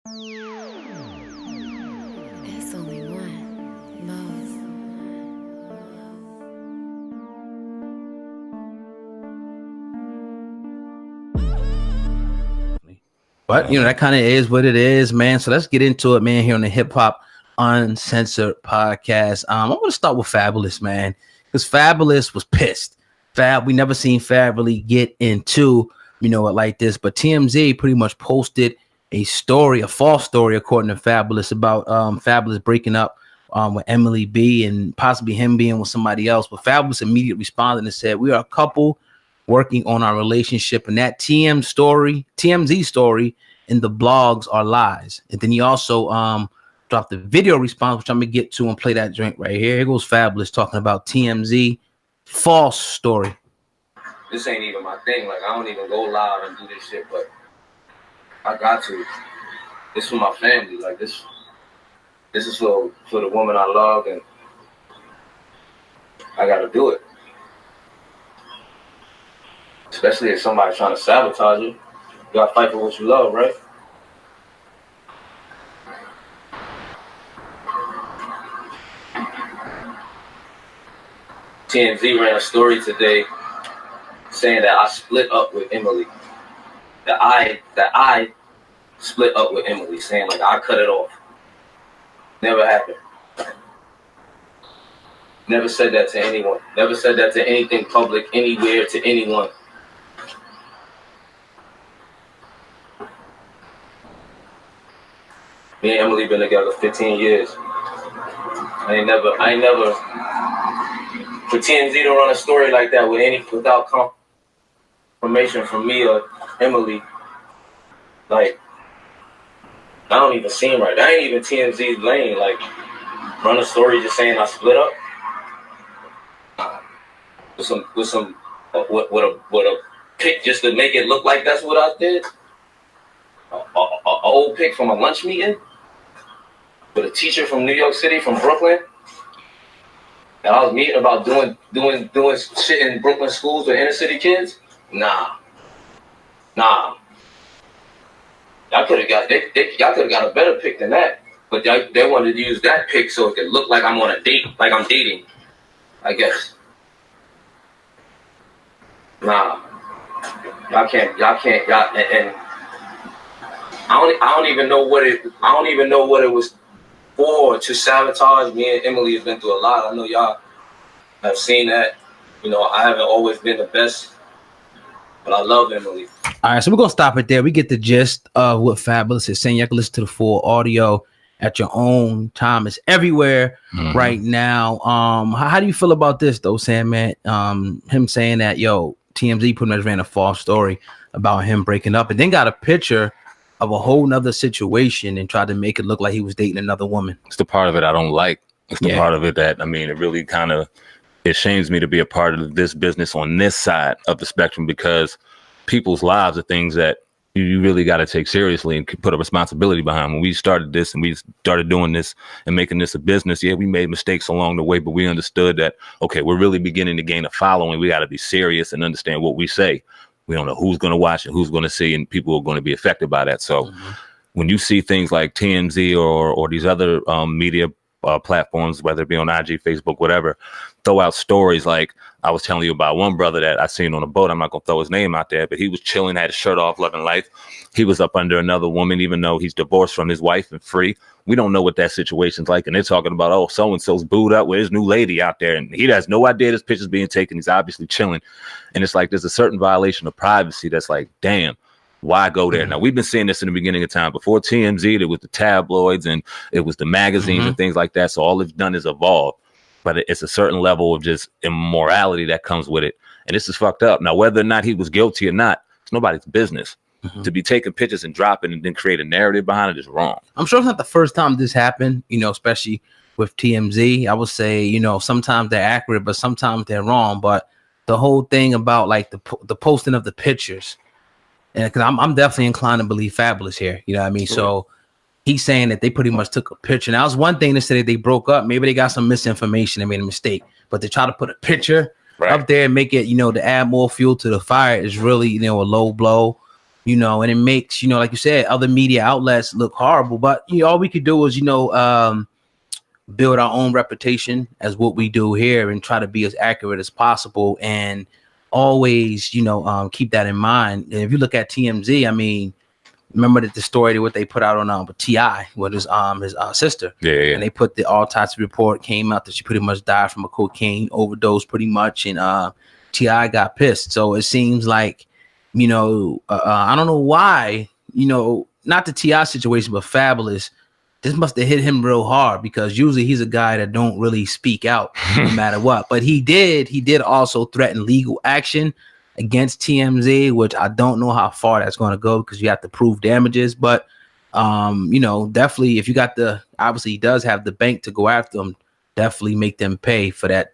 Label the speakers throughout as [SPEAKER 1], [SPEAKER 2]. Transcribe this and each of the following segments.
[SPEAKER 1] It's only one. Moz.
[SPEAKER 2] But that kind of is what it is, man. So let's get into it, man, here on the Hip Hop Uncensored podcast. I'm going to start with Fabulous, man, because Fabulous was pissed. We never seen Fab really get into, it like this. But TMZ pretty much posted a false story, according to Fabulous, about Fabulous breaking up with Emily B and possibly him being with somebody else. But Fabulous immediately responded and said, "We are a couple working on our relationship, and that TMZ story in the blogs are lies." And then he also dropped the video response, which I'm gonna get to and play that drink right here. Here goes Fabulous talking about TMZ false story.
[SPEAKER 3] This ain't even my thing. Like, I don't even go loud and do this shit, but I got to. This for my family. Like, this is for the woman I love, and I gotta do it. Especially if somebody's trying to sabotage you. You gotta fight for what you love, right? TMZ ran a story today saying that I split up with Emily. That I split up with Emily, saying like I cut it off. Never happened. Never said that to anyone. Never said that to anything public, anywhere, to anyone. Me and Emily been together 15 years. I ain't never for TMZ to run a story like that without confirmation from me or Emily, like, I don't even seem right. That ain't even TMZ's lane. Like, run a story just saying I split up with a pic just to make it look like that's what I did. A old pic from a lunch meeting with a teacher from New York City, from Brooklyn, that I was meeting about doing shit in Brooklyn schools with inner city kids. Nah. Y'all could have got a better pic than that, but they wanted to use that pic so it could look like I'm on a date, like I'm dating, I guess. Nah, y'all can't, and I don't even know what it was for, to sabotage me. And Emily has been through a lot. I know y'all have seen that. I haven't always been the best, but I love Emily.
[SPEAKER 2] All right, so we're gonna stop it there. We get the gist of what Fabulous is saying. You can listen to the full audio at your own time. It's everywhere right now. How do you feel about this though, SamAnt? Him saying that TMZ pretty much ran a false story about him breaking up, and then got a picture of a whole nother situation and tried to make it look like he was dating another woman.
[SPEAKER 4] It's the part of it I don't like. It's the part of it that, it really kind of, it shames me to be a part of this business on this side of the spectrum, because people's lives are things that you really got to take seriously and put a responsibility behind. When we started this and we started doing this and making this a business, we made mistakes along the way, but we understood that, okay, we're really beginning to gain a following. We got to be serious and understand what we say. We don't know who's going to watch and who's going to see, and people are going to be affected by that. So when you see things like TMZ or these other media platforms, whether it be on IG, Facebook, whatever, throw out stories like I was telling you about one brother that I seen on a boat. I'm not going to throw his name out there, but he was chilling, had his shirt off, loving life. He was up under another woman, even though he's divorced from his wife and free. We don't know what that situation's like. And they're talking about, so-and-so's booed up with his new lady out there. And he has no idea this picture's being taken. He's obviously chilling. And it's like, there's a certain violation of privacy that's like, damn, why go there? Now, we've been seeing this in the beginning of time. Before TMZ, there was the tabloids and it was the magazines and things like that. So all it's done is evolve. But it's a certain level of just immorality that comes with it. And this is fucked up. Now, whether or not he was guilty or not, it's nobody's business. To be taking pictures and dropping and then create a narrative behind it is wrong.
[SPEAKER 2] I'm sure it's not the first time this happened, especially with TMZ. I would say, sometimes they're accurate, but sometimes they're wrong. But the whole thing about like the posting of the pictures, and because I'm definitely inclined to believe Fabulous here, you know what I mean? So he's saying that they pretty much took a picture. Now, it's one thing to say that they broke up. Maybe they got some misinformation and made a mistake, but to try to put a picture up there and make it, to add more fuel to the fire is really, a low blow. you know, and it makes, you know, like you said, other media outlets look horrible. But you know, all we could do is, you know, build our own reputation as what we do here and try to be as accurate as possible, and always, you know, keep that in mind. And if you look at TMZ, I mean, remember that the story what they put out on T.I. with his sister,
[SPEAKER 4] Yeah.
[SPEAKER 2] And they put the autopsy report came out that she pretty much died from a cocaine overdose, pretty much, and T.I. got pissed. So it seems like, you know, I don't know why, you know, not the T.I. situation, but Fabulous. This must have hit him real hard, because usually he's a guy that don't really speak out no matter what. But he did also threaten legal action against TMZ, which I don't know how far that's going to go, because you have to prove damages. But you know, definitely, if you got obviously he does have the bank to go after them, definitely make them pay for that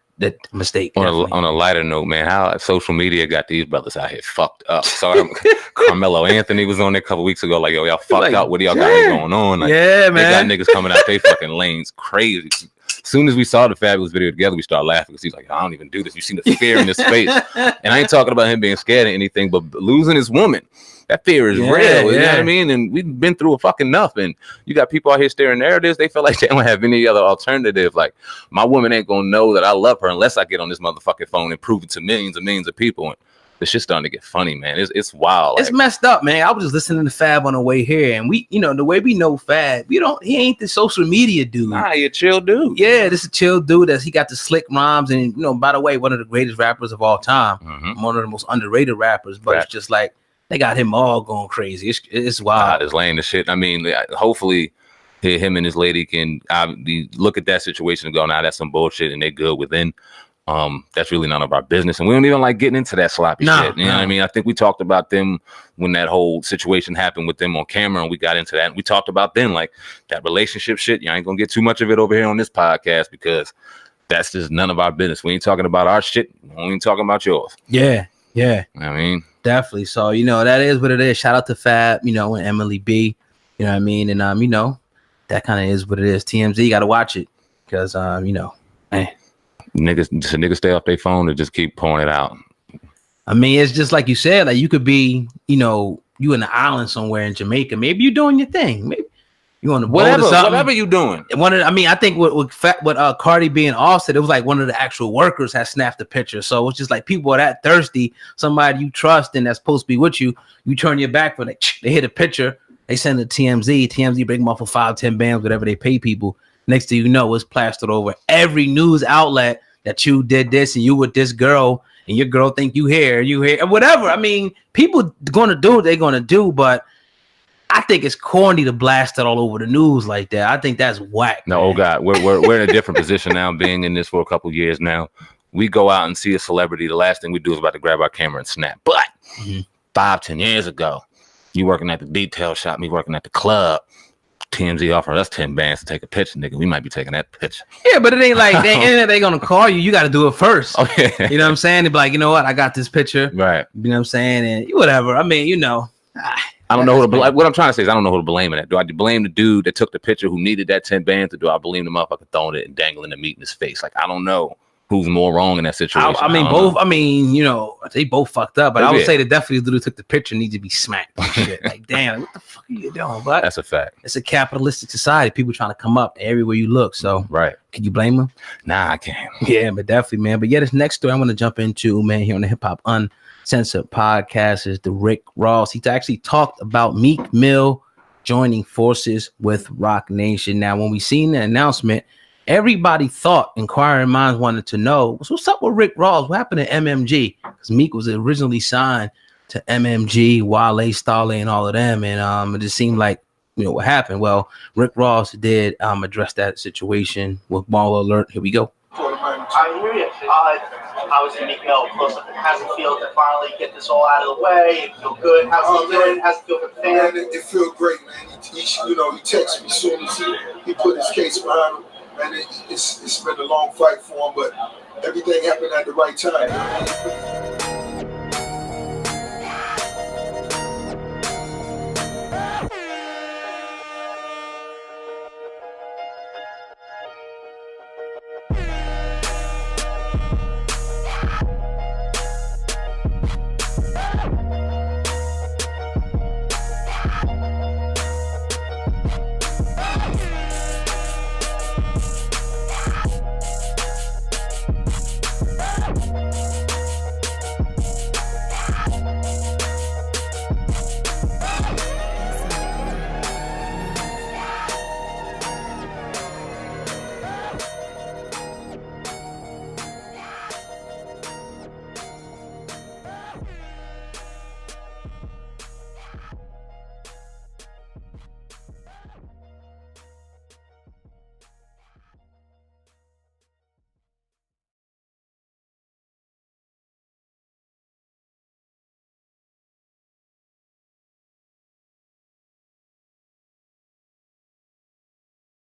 [SPEAKER 2] mistake.
[SPEAKER 4] On a lighter note, man, how social media got these brothers out here fucked up. So Carmelo Anthony was on there a couple weeks ago, like, yo, y'all fucked up. What do y'all got going on? Like,
[SPEAKER 2] yeah, man.
[SPEAKER 4] They got niggas coming out they fucking lanes crazy. As soon as we saw the Fabulous video together, we started laughing, because he's like, I don't even do this. You seen the fear in his face. And I ain't talking about him being scared of anything, but losing his woman. That fear is real, you know what I mean? And we've been through a fucking enough. And you got people out here staring narratives. They feel like they don't have any other alternative. Like, my woman ain't gonna know that I love her unless I get on this motherfucking phone and prove it to millions and millions of people. And this shit's starting to get funny, man. It's wild.
[SPEAKER 2] It's messed up, man. I was just listening to Fab on the way here, and we, you know, the way we know Fab, he ain't the social media dude.
[SPEAKER 4] Nah, he a chill dude.
[SPEAKER 2] Yeah, this is a chill dude. He got the slick rhymes, and, you know, by the way, one of the greatest rappers of all time, one of the most underrated rappers. But it's just like, they got him all going crazy. It's wild.
[SPEAKER 4] It's laying the shit. I mean, hopefully him and his lady can look at that situation and go, nah, that's some bullshit, and they good within. That's really none of our business. And we don't even like getting into that sloppy shit. You know what I mean? I think we talked about them when that whole situation happened with them on camera, and we got into that. And we talked about then, like, that relationship shit. You ain't going to get too much of it over here on this podcast, because that's just none of our business. We ain't talking about our shit. We ain't talking about yours.
[SPEAKER 2] Yeah.
[SPEAKER 4] You know what I mean?
[SPEAKER 2] Definitely. So, you know, that is what it is. Shout out to Fab, you know, and Emily B. You know what I mean? And, you know, that kind of is what it is. TMZ, you got to watch it, because, you know,
[SPEAKER 4] Niggas stay off their phone and just keep pouring it out.
[SPEAKER 2] I mean, it's just like you said, like, you could be, you know, you in the island somewhere in Jamaica. Maybe you're doing your thing. Maybe you on the boat or something.
[SPEAKER 4] Whatever you doing.
[SPEAKER 2] I think with Cardi B and Offset, it was like one of the actual workers had snapped the picture. So it's just like, people are that thirsty. Somebody you trust and that's supposed to be with you, you turn your back for it. They hit a picture. They send it to TMZ. TMZ break them off for 5-10 bands, whatever they pay people. Next thing you know, it's plastered over every news outlet that you did this and you with this girl, and your girl think you here, whatever. I mean, people going to do what they're going to do, but I think it's corny to blast it all over the news like that. I think that's whack.
[SPEAKER 4] No, man. Oh God, we're in a different position now, being in this for a couple years now. We go out and see a celebrity, the last thing we do is about to grab our camera and snap. But 5-10 years ago, you working at the detail shop, me working at the club, TMZ offering us 10 bands to take a picture, nigga. We might be taking that picture.
[SPEAKER 2] Yeah, but it ain't like they gonna call you. You got to do it first.
[SPEAKER 4] Okay.
[SPEAKER 2] You know what I'm saying? They be like, you know what? I got this picture.
[SPEAKER 4] Right.
[SPEAKER 2] You know what I'm saying? And whatever. I mean, you know.
[SPEAKER 4] I don't know who to blame. What I'm trying to say is I don't know who to blame it at. Do I blame the dude that took the picture who needed that 10 bands, or do I blame the motherfucker throwing it and dangling the meat in his face? Like, I don't know who's more wrong in that situation.
[SPEAKER 2] I mean, both. Know. I mean, you know, they both fucked up, but I would say that definitely the dude who took the picture needs to be smacked. Shit. Like, damn, what the fuck are you doing? But
[SPEAKER 4] that's a fact.
[SPEAKER 2] It's a capitalistic society. People trying to come up everywhere you look. So,
[SPEAKER 4] right.
[SPEAKER 2] Can you blame them?
[SPEAKER 4] Nah, I can't.
[SPEAKER 2] Yeah, but definitely, man. But yeah, this next story I'm going to jump into, man, here on the Hip Hop Uncensored podcast is the Rick Ross. He actually talked about Meek Mill joining forces with Roc Nation. Now, when we seen the announcement, everybody thought, inquiring minds wanted to know, what's up with Rick Ross? What happened to MMG? Because Meek was originally signed to MMG, Wale, Starley, and all of them. And it just seemed like, you know, what happened. Well, Rick Ross did address that situation with Ball Alert. Here we go.
[SPEAKER 5] I hear you. I was in Meek Mill close up. How's it feel to finally get this all out of the way? It feel good? How's it doing? How's it feel for the fans?
[SPEAKER 6] It feels great, man. He texted me as soon as he put his case behind him. And it's been a long fight for him, but everything happened at the right time.